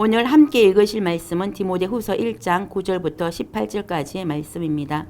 오늘 함께 읽으실 말씀은 디모데후서 1장 9절부터 18절까지의 말씀입니다.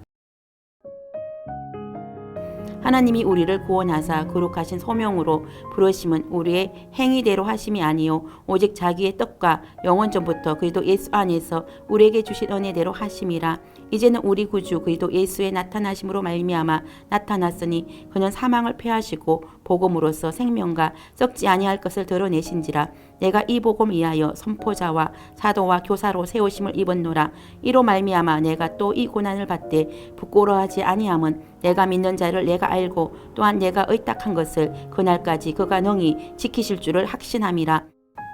하나님이 우리를 구원하사 거룩하신 소명으로 부르심은 우리의 행위대로 하심이 아니요 오직 자기의 뜻과 영원 전부터 그리스도 예수 안에서 우리에게 주신 은혜대로 하심이라. 이제는 우리 구주 그리스도 예수의 나타나심으로 말미암아 나타났으니 그는 사망을 패하시고 복음으로써 생명과 썩지 아니할 것을 드러내신지라. 내가 이 복음 위하여 선포자와 사도와 교사로 세우심을 입었노라. 이로 말미암아 내가 또 이 고난을 받되 부끄러워하지 아니함은 내가 믿는 자를 내가 알고 또한 내가 의탁한 것을 그날까지 그가 능히 지키실 줄을 확신함이라.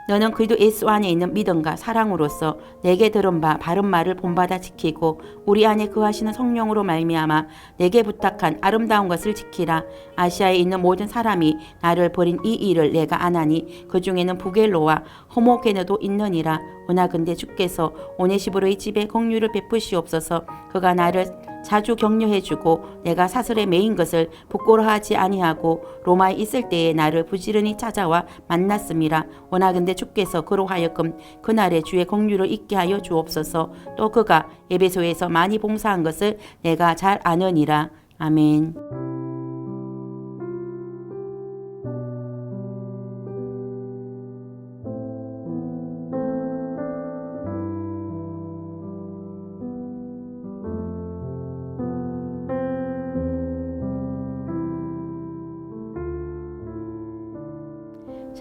너는 그리스도 예수 안에 있는 믿음과 사랑으로서 내게 들은 바 바른 말을 본받아 지키고 우리 안에 거하시는 성령으로 말미암아 내게 부탁한 아름다운 것을 지키라. 아시아에 있는 모든 사람이 나를 버린 이 일을 내가 아나니 그 중에는 부겔로와 호모게네도 있느니라. 원하건대 주께서 오네시보로의 집에 긍휼을 베푸시옵소서. 그가 나를 자주 격려해주고 내가 사슬에 매인 것을 부끄러워하지 아니하고 로마에 있을 때에 나를 부지런히 찾아와 만났음이라. 원하건대 주께서 그로 하여금 그날에 주의 긍휼을 잊게 하여 주옵소서. 또 그가 에베소에서 많이 봉사한 것을 내가 잘 아느니라. 아멘.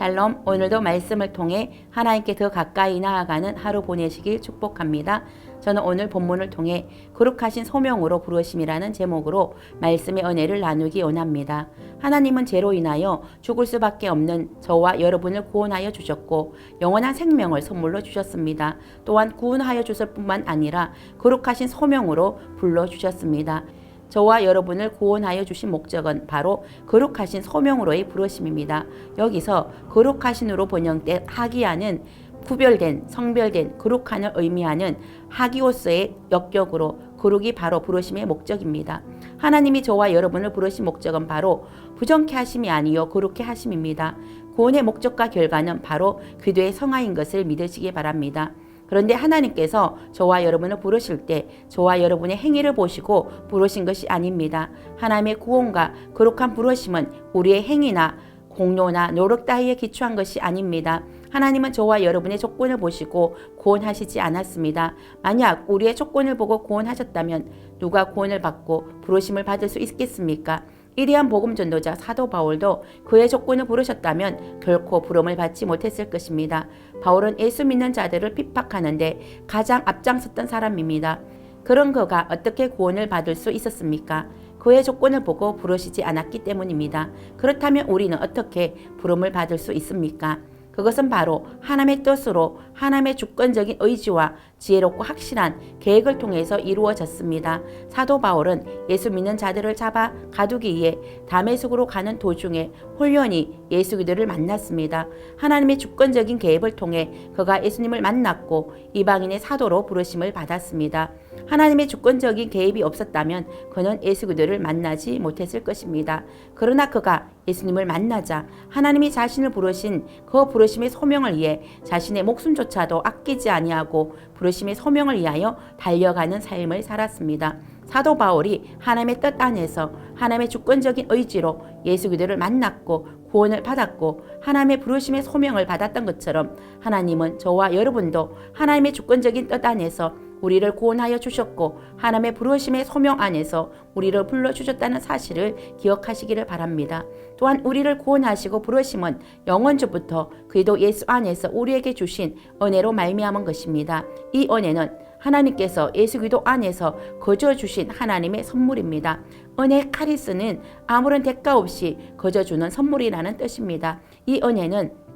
샬롬. 오늘도 말씀을 통해 하나님께 더 가까이 나아가는 하루 보내시길 축복합니다. 저는 오늘 본문을 통해 거룩하신 소명으로 부르심이라는 제목으로 말씀의 은혜를 나누기 원합니다. 하나님은 죄로 인하여 죽을 수밖에 없는 저와 여러분을 구원하여 주셨고 영원한 생명을 선물로 주셨습니다. 또한 구원하여 주실 뿐만 아니라 거룩하신 소명으로 불러주셨습니다. 저와 여러분을 구원하여 주신 목적은 바로 거룩하신 소명으로의 부르심입니다. 여기서 거룩하신으로 번역된 하기야는 구별된, 성별된, 거룩한을 의미하는 하기오스의 역격으로 거룩이 바로 부르심의 목적입니다. 하나님이 저와 여러분을 부르신 목적은 바로 부정케 하심이 아니요 거룩케 하심입니다. 구원의 목적과 결과는 바로 기도의 성화인 것을 믿으시기 바랍니다. 그런데 하나님께서 저와 여러분을 부르실 때 저와 여러분의 행위를 보시고 부르신 것이 아닙니다. 하나님의 구원과 거룩한 부르심은 우리의 행위나 공로나 노력 따위에 기초한 것이 아닙니다. 하나님은 저와 여러분의 조건을 보시고 구원하시지 않았습니다. 만약 우리의 조건을 보고 구원하셨다면 누가 구원을 받고 부르심을 받을 수 있겠습니까? 이리한 복음 전도자 사도 바울도 그의 조건을 부르셨다면 결코 부름을 받지 못했을 것입니다. 바울은 예수 믿는 자들을 핍박하는데 가장 앞장섰던 사람입니다. 그런 그가 어떻게 구원을 받을 수 있었습니까? 그의 조건을 보고 부르시지 않았기 때문입니다. 그렇다면 우리는 어떻게 부름을 받을 수 있습니까? 그것은 바로 하나님의 뜻으로 하나님의 주권적인 의지와 지혜롭고 확실한 계획을 통해서 이루어졌습니다. 사도 바울은 예수 믿는 자들을 잡아 가두기 위해 다메섹으로 가는 도중에 홀연히 예수 그리스도를 만났습니다. 하나님의 주권적인 계획을 통해 그가 예수님을 만났고 이방인의 사도로 부르심을 받았습니다. 하나님의 주권적인 개입이 없었다면 그는 예수 그리스도를 만나지 못했을 것입니다. 그러나 그가 예수님을 만나자 하나님이 자신을 부르신 그 부르심의 소명을 위해 자신의 목숨조차도 아끼지 아니하고 부르심의 소명을 위하여 달려가는 삶을 살았습니다. 사도 바울이 하나님의 뜻 안에서 하나님의 주권적인 의지로 예수 그리스도를 만났고 구원을 받았고 하나님의 부르심의 소명을 받았던 것처럼 하나님은 저와 여러분도 하나님의 주권적인 뜻 안에서 우리를 구원하여 주셨고 하나님의 부르심의 소명 안에서 우리를 불러주셨다는 사실을 기억하시기를 바랍니다. 또한 우리를 구원하시고 부르심은 영원전부터 그리스도 예수 안에서 우리에게 주신 은혜로 말미암은 것입니다. 이 은혜는 하나님께서 예수 그리스도 안에서 거저 주신 하나님의 선물입니다. 은혜 카리스는 아무런 대가 없이 거저 주는 선물이라는 뜻입니다. 이 은혜는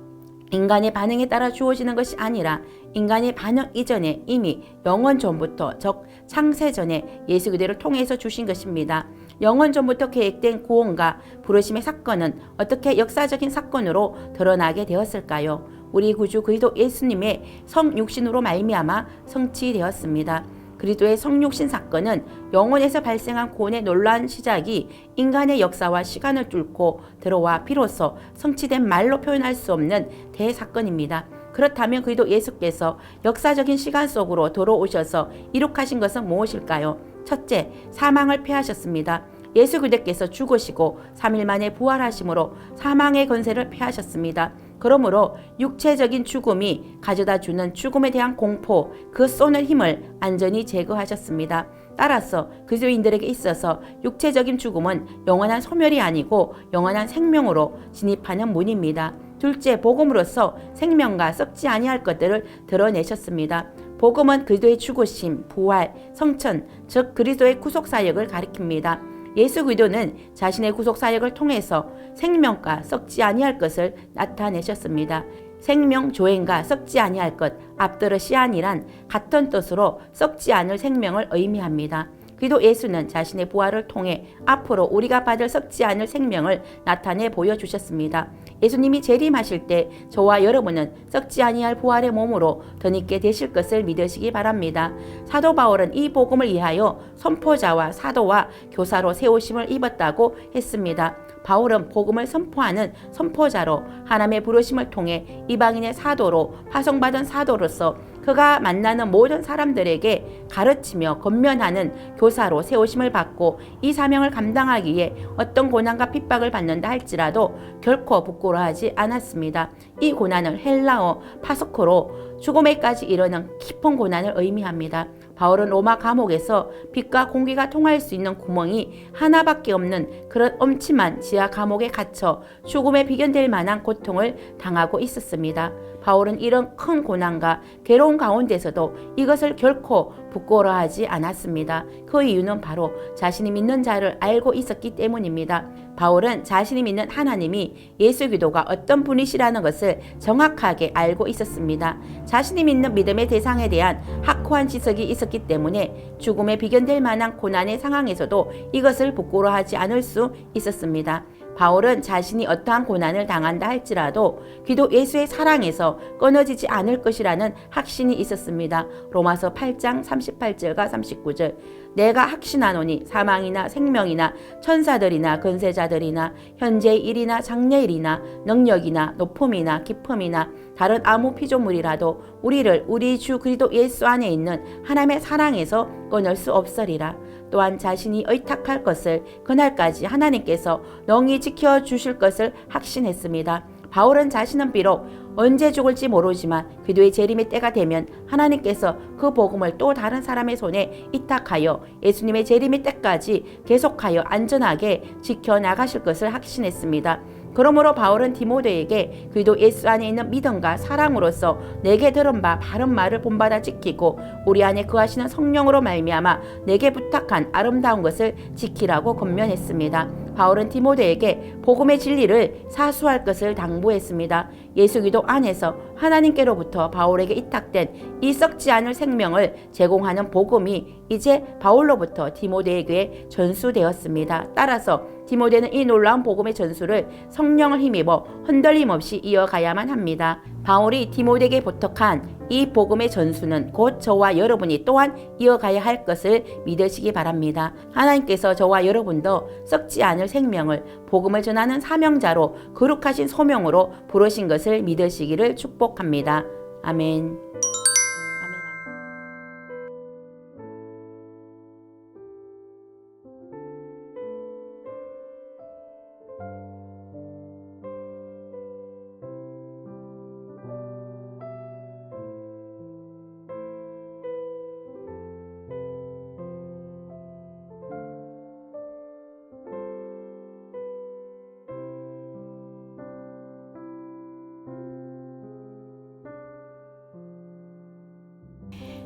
인간의 반응에 따라 주어지는 것이 아니라 인간의 반응 이전에 이미 영원 전부터 즉 창세 전에 예수 그리스도를 통해서 주신 것입니다. 영원 전부터 계획된 구원과 부르심의 사건은 어떻게 역사적인 사건으로 드러나게 되었을까요? 우리 구주 그리스도 예수님의 성육신으로 말미암아 성취되었습니다. 그리스도의 성육신 사건은 영원에서 발생한 구원의 놀라운 시작이 인간의 역사와 시간을 뚫고 들어와 비로소 성취된 말로 표현할 수 없는 대사건입니다. 그렇다면 그리도 예수께서 역사적인 시간 속으로 들어오셔서 이룩하신 것은 무엇일까요? 첫째, 사망을 패하셨습니다. 예수 그리스도께서 죽으시고 3일 만에 부활하심으로 사망의 권세를 패하셨습니다. 그러므로 육체적인 죽음이 가져다 주는 죽음에 대한 공포, 그 쏘는 힘을 완전히 제거하셨습니다. 따라서 그리스도인들에게 있어서 육체적인 죽음은 영원한 소멸이 아니고 영원한 생명으로 진입하는 문입니다. 둘째, 복음으로써 생명과 썩지 아니할 것들을 드러내셨습니다. 복음은 그리스도의 죽으심, 부활, 성천, 즉 그리스도의 구속사역을 가리킵니다. 예수 그리스도는 자신의 구속사역을 통해서 생명과 썩지 아니할 것을 나타내셨습니다. 생명 조행과 썩지 아니할 것, 앞드러시안이란 같은 뜻으로 썩지 않을 생명을 의미합니다. 그리도 예수는 자신의 부활을 통해 앞으로 우리가 받을 썩지 않을 생명을 나타내 보여주셨습니다. 예수님이 재림하실 때 저와 여러분은 썩지 아니할 부활의 몸으로 덧입게 되실 것을 믿으시기 바랍니다. 사도 바울은 이 복음을 위하여 선포자와 사도와 교사로 세우심을 입었다고 했습니다. 바울은 복음을 선포하는 선포자로 하나님의 부르심을 통해 이방인의 사도로 파송받은 사도로서 그가 만나는 모든 사람들에게 가르치며 권면하는 교사로 세우심을 받고 이 사명을 감당하기에 어떤 고난과 핍박을 받는다 할지라도 결코 부끄러워하지 않았습니다. 이 고난을 헬라어 파스코로 죽음에까지 이르는 깊은 고난을 의미합니다. 바울은 로마 감옥에서 빛과 공기가 통할 수 있는 구멍이 하나밖에 없는 그런 엄침한 지하 감옥에 갇혀 죽음에 비견될 만한 고통을 당하고 있었습니다. 바울은 이런 큰 고난과 괴로운 가운데서도 이것을 결코 부끄러워하지 않았습니다. 그 이유는 바로 자신이 믿는 자를 알고 있었기 때문입니다. 바울은 자신이 믿는 하나님이 예수 그리스도가 어떤 분이시라는 것을 정확하게 알고 있었습니다. 자신이 믿는 믿음의 대상에 대한 확고한 지식이 있었기 때문에 죽음에 비견될 만한 고난의 상황에서도 이것을 부끄러워하지 않을 수 있었습니다. 바울은 자신이 어떠한 고난을 당한다 할지라도 기도 예수의 사랑에서 끊어지지 않을 것이라는 확신이 있었습니다. 로마서 8장 38절과 39절 내가 확신하노니 사망이나 생명이나 천사들이나 근세자들이나 현재의 일이나 장래의 일이나 능력이나 높음이나 깊음이나 다른 아무 피조물이라도 우리를 우리 주 그리스도 예수 안에 있는 하나님의 사랑에서 끊을 수 없으리라. 또한 자신이 의탁할 것을 그날까지 하나님께서 능히 지켜주실 것을 확신했습니다. 바울은 자신은 비록 언제 죽을지 모르지만 그리스도의 재림의 때가 되면 하나님께서 그 복음을 또 다른 사람의 손에 위탁하여 예수님의 재림의 때까지 계속하여 안전하게 지켜나가실 것을 확신했습니다. 그러므로 바울은 디모데에게 그리스도 예수 안에 있는 믿음과 사랑으로서 내게 들은 바 바른 말을 본받아 지키고 우리 안에 거하시는 성령으로 말미암아 내게 부탁한 아름다운 것을 지키라고 권면했습니다. 바울은 디모데에게 복음의 진리를 사수할 것을 당부했습니다. 예수 그리스도 안에서 하나님께로부터 바울에게 위탁된 이 썩지 않을 생명을 제공하는 복음이 이제 바울로부터 디모데에게 전수되었습니다. 따라서 디모데는 이 놀라운 복음의 전수를 성령을 힘입어 흔들림 없이 이어가야만 합니다. 바울이 디모데에게 부탁한 이 복음의 전수는 곧 저와 여러분이 또한 이어가야 할 것을 믿으시기 바랍니다. 하나님께서 저와 여러분도 썩지 않을 생명을 복음을 전하는 사명자로 거룩하신 소명으로 부르신 것을 믿으시기를 축복합니다. 아멘.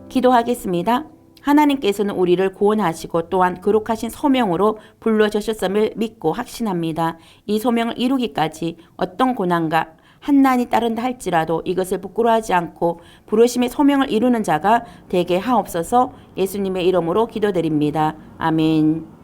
기도하겠습니다. 하나님께서는 우리를 구원하시고 또한 거룩하신 소명으로 불러주셨음을 믿고 확신합니다. 이 소명을 이루기까지 어떤 고난과 한난이 따른다 할지라도 이것을 부끄러워하지 않고 부르심의 소명을 이루는 자가 되게 하옵소서. 예수님의 이름으로 기도드립니다. 아멘.